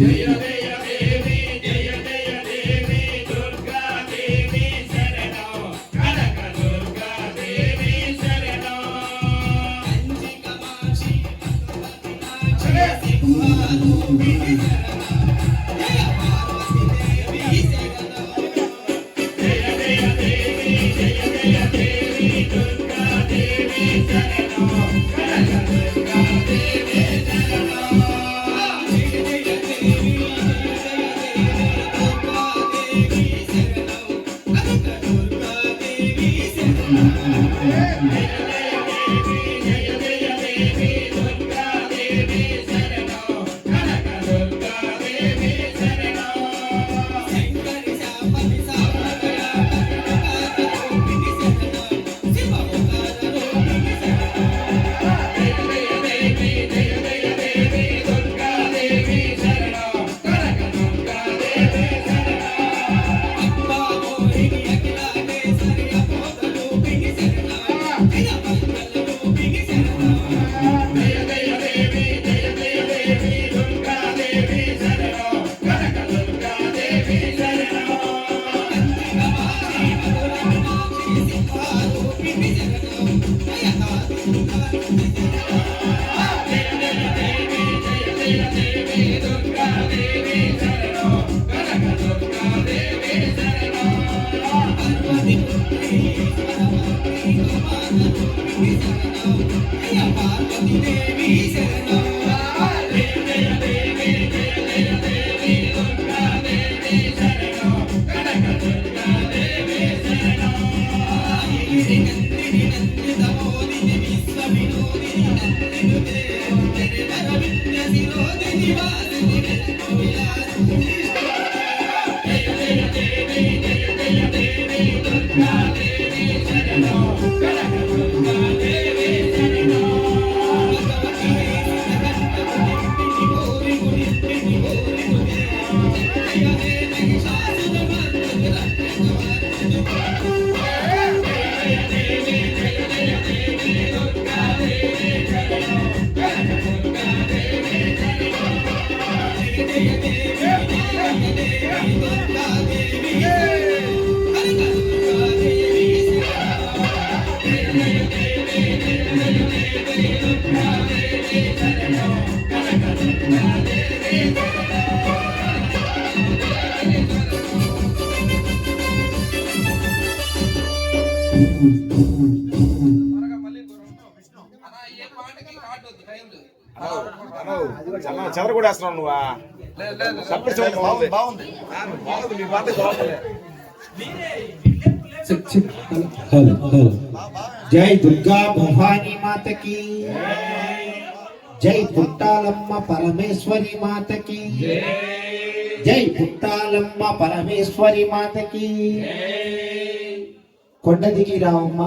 జయ జయ దేవి జయ జయ దేవి దుర్గా దేవి శరణం కనక దుర్గా దేవి శరణం కంచి కామాక్షి సింహారూపిణి జయ పార్వతీ దేవి శరణం జయ జయ దేవి జయ జయ దేవి దుర్గా దేవి శరణం కనక దుర్గా దేవి శరణం చదర కూడా వేస్తున్నావు నువ్వా? బాగుంది మీ పాట జై దుర్గా భవానీ మాతకి, జై పుట్టాలమ్మ పరమేశ్వరి మాతకి, జై పుట్టాలమ్మ పరమేశ్వరి మాతకి. కొండ దిగి రావమ్మ